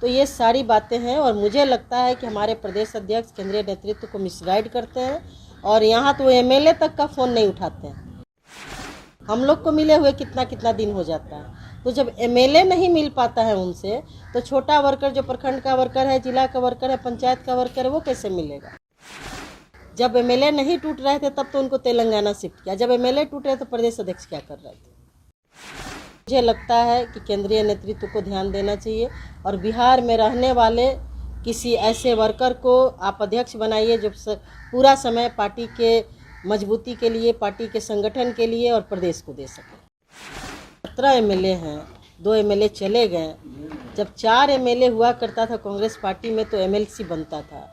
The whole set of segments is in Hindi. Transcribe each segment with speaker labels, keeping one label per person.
Speaker 1: तो ये सारी बातें हैं और मुझे लगता है कि हमारे प्रदेश अध्यक्ष केंद्रीय नेतृत्व को मिसगाइड करते हैं और यहाँ तो एमएलए तक का फ़ोन नहीं उठाते हैं। हम लोग को मिले हुए कितना कितना दिन हो जाता है, तो जब एमएलए नहीं मिल पाता है उनसे तो छोटा वर्कर जो प्रखंड का वर्कर है, जिला का वर्कर है, पंचायत का वर्कर है, वो कैसे मिलेगा। जब एमएलए नहीं टूट रहे थे तब तो उनको तेलंगाना शिफ्ट किया, जब एमएलए टूट रहे तो प्रदेश अध्यक्ष क्या कर रहे थे। मुझे लगता है कि केंद्रीय नेतृत्व को ध्यान देना चाहिए और बिहार में रहने वाले किसी ऐसे वर्कर को आप अध्यक्ष बनाइए जो पूरा समय पार्टी के मजबूती के लिए, पार्टी के संगठन के लिए और प्रदेश को दे सके। 17 एमएलए हैं, 2 एमएलए चले गए। जब 4 एमएलए हुआ करता था कांग्रेस पार्टी में तो एमएलसी बनता था।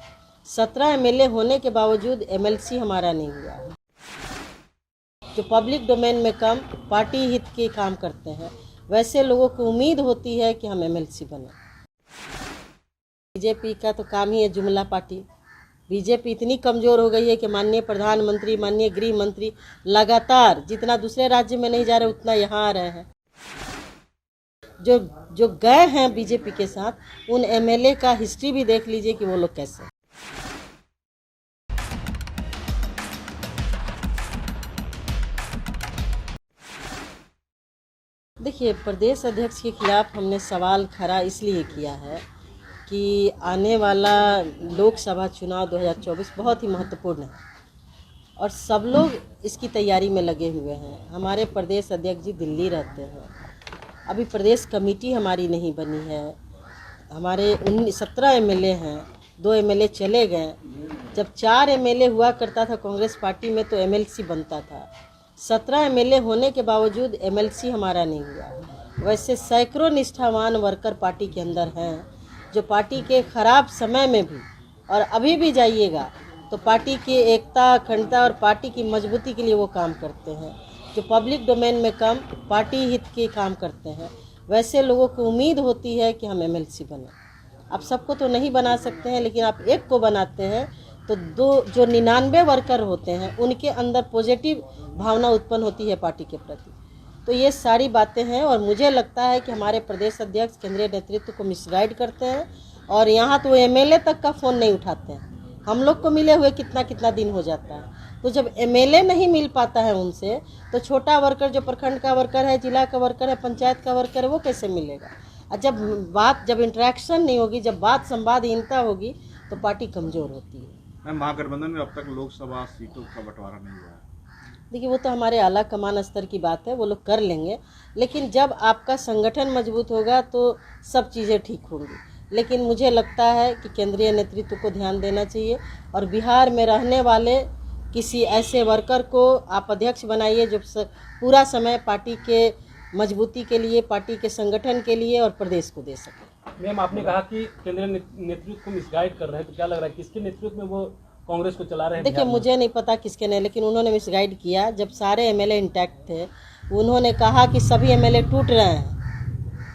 Speaker 1: 17 एमएलए होने के बावजूद एमएलसी हमारा नहीं हुआ। जो पब्लिक डोमेन में कम पार्टी हित के काम करते हैं वैसे लोगों को उम्मीद होती है कि हम एमएलसी बने। बीजेपी का तो काम ही है जुमला पार्टी। बीजेपी इतनी कमज़ोर हो गई है कि माननीय प्रधानमंत्री, माननीय गृह मंत्री लगातार जितना दूसरे राज्य में नहीं जा रहे उतना यहाँ आ रहे हैं। जो गए हैं बीजेपी के साथ उन एमएलए का हिस्ट्री भी देख लीजिए कि वो लोग कैसे। देखिए, प्रदेश अध्यक्ष के खिलाफ हमने सवाल खड़ा इसलिए किया है कि आने वाला लोकसभा चुनाव 2024 बहुत ही महत्वपूर्ण है और सब लोग इसकी तैयारी में लगे हुए हैं। हमारे प्रदेश अध्यक्ष जी दिल्ली रहते हैं, अभी प्रदेश कमेटी हमारी नहीं बनी है। हमारे 17 एमएलए हैं, 2 एमएलए चले गए। जब 4 एमएलए हुआ करता था कांग्रेस पार्टी में तो एमएलसी बनता था। 17 एमएलए होने के बावजूद एमएलसी हमारा नहीं हुआ। वैसे सैकड़ों निष्ठावान वर्कर पार्टी के अंदर हैं जो पार्टी के खराब समय में भी और अभी भी जाइएगा तो पार्टी की एकता, अखंडता और पार्टी की मजबूती के लिए वो काम करते हैं। जो पब्लिक डोमेन में कम पार्टी हित के काम करते हैं वैसे लोगों को उम्मीद होती है कि हम एमएलसी बने। आप सबको तो नहीं बना सकते हैं, लेकिन आप एक को बनाते हैं तो जो 99 वर्कर होते हैं उनके अंदर पॉजिटिव भावना उत्पन्न होती है पार्टी के प्रति। तो ये सारी बातें हैं और मुझे लगता है कि हमारे प्रदेश अध्यक्ष केंद्रीय नेतृत्व को मिसगाइड करते हैं और यहाँ तो एमएलए तक का फ़ोन नहीं उठाते हैं। हम लोग को मिले हुए कितना कितना दिन हो जाता है, तो जब एमएलए नहीं मिल पाता है उनसे तो छोटा वर्कर जो प्रखंड का वर्कर है, जिला का वर्कर है, पंचायत का वर्कर है, वो कैसे मिलेगा। और जब इंटरेक्शन नहीं होगी, जब बात संवादहीनता होगी तो पार्टी कमज़ोर होती है।
Speaker 2: मैम, महागठबंधन में अब तक लोकसभा सीटों का बंटवारा नहीं हुआ है।
Speaker 1: देखिए, वो तो हमारे आला कमान स्तर की बात है, वो लोग कर लेंगे, लेकिन जब आपका संगठन मजबूत होगा तो सब चीज़ें ठीक होंगी। लेकिन मुझे लगता है कि केंद्रीय नेतृत्व को ध्यान देना चाहिए और बिहार में रहने वाले किसी ऐसे वर्कर को आप अध्यक्ष बनाइए जो पूरा समय पार्टी के मजबूती के लिए, पार्टी के संगठन के लिए और प्रदेश को दे सके।
Speaker 3: मैम, आपने कहा कि केंद्रीय नेतृत्व को मिसगाइड कर रहे हैं, तो क्या लग रहा है किसके नेतृत्व में वो कांग्रेस को चला रहे हैं?
Speaker 1: देखिए, मुझे नहीं पता किसके ने, लेकिन उन्होंने मिसगाइड किया। जब सारे एमएलए इंटैक्ट थे उन्होंने कहा कि सभी एमएलए टूट रहे हैं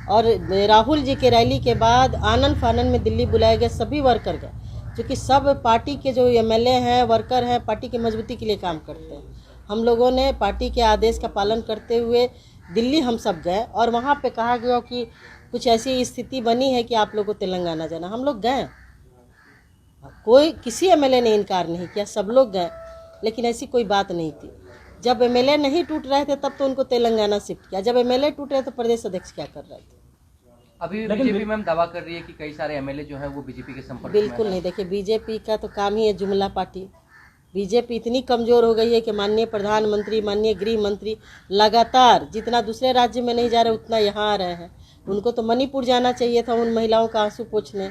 Speaker 1: और राहुल जी के रैली के बाद आनन फानन में दिल्ली बुलाए गए सभी वर्कर गए, क्योंकि सब पार्टी के जो एमएलए हैं, वर्कर हैं, पार्टी की मजबूती के लिए काम करते हैं। हम लोगों ने पार्टी के आदेश का पालन करते हुए दिल्ली हम सब गए और वहाँ पे कहा गया कि कुछ ऐसी स्थिति बनी है कि आप लोगों को तेलंगाना जाना। हम लोग गए, कोई किसी एमएलए ने इनकार नहीं किया, सब लोग गए, लेकिन ऐसी कोई बात नहीं थी। जब एमएलए नहीं टूट रहे थे तब तो उनको तेलंगाना शिफ्ट किया, जब एमएलए टूट रहे तो प्रदेश अध्यक्ष क्या कर रहे थे।
Speaker 4: अभी बीजेपी मैम दावा कर रही है कि कई सारे एमएलए जो हैं वो बीजेपी के संपर्क में।
Speaker 1: बिल्कुल नहीं। देखिए, बीजेपी का तो काम ही है जुमला पार्टी। बीजेपी इतनी कमज़ोर हो गई है कि माननीय प्रधानमंत्री, माननीय गृह मंत्री लगातार जितना दूसरे राज्य में नहीं जा रहे उतना यहाँ आ रहे हैं। उनको तो मणिपुर जाना चाहिए था उन महिलाओं का आंसू पोंछने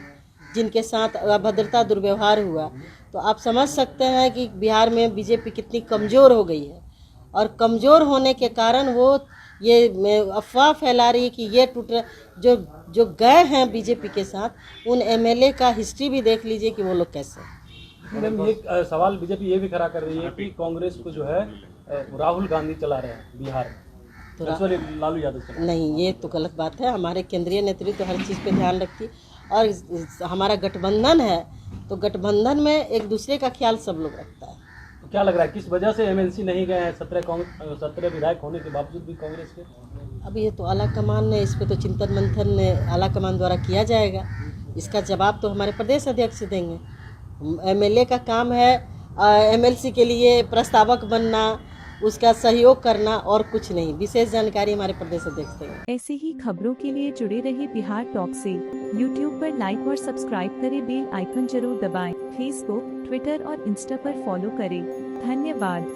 Speaker 1: जिनके साथ अभद्रता, दुर्व्यवहार हुआ। तो आप समझ सकते हैं कि बिहार में बीजेपी कितनी कमज़ोर हो गई है और कमज़ोर होने के कारण वो ये अफवाह फैला रही है कि ये टूट रहा। जो गए हैं बीजेपी के साथ उन एमएलए का हिस्ट्री भी देख लीजिए कि वो लोग कैसे।
Speaker 3: मैम, एक सवाल बीजेपी ये भी खड़ा कर रही है कि कांग्रेस को जो है राहुल गांधी चला रहे हैं बिहार में, तो लालू यादव चला।
Speaker 1: नहीं, ये तो गलत बात है। हमारे केंद्रीय नेतृत्व हर चीज़ पे ध्यान रखती और हमारा गठबंधन है तो गठबंधन में एक दूसरे का ख्याल सब लोग रखता है।
Speaker 3: तो क्या लग रहा है किस वजह से एमएलसी नहीं गए हैं 17 विधायक होने के बावजूद भी कांग्रेस के?
Speaker 1: अब ये तो आला कमान ने, इस पे तो चिंतन मंथन आला कमान द्वारा किया जाएगा। इसका जवाब तो हमारे प्रदेश अध्यक्ष देंगे। एमएलए का काम है एमएलसी के लिए प्रस्तावक बनना, उसका सहयोग करना और कुछ नहीं। विशेष जानकारी हमारे प्रदेश अध्यक्ष देंगे।
Speaker 5: ऐसे ही खबरों के लिए जुड़े रहिए बिहार टॉक से। यूट्यूब पर लाइक और सब्सक्राइब करें, बेल आइकन जरूर दबाएं। फेसबुक, ट्विटर और इंस्टा पर फॉलो करें। धन्यवाद।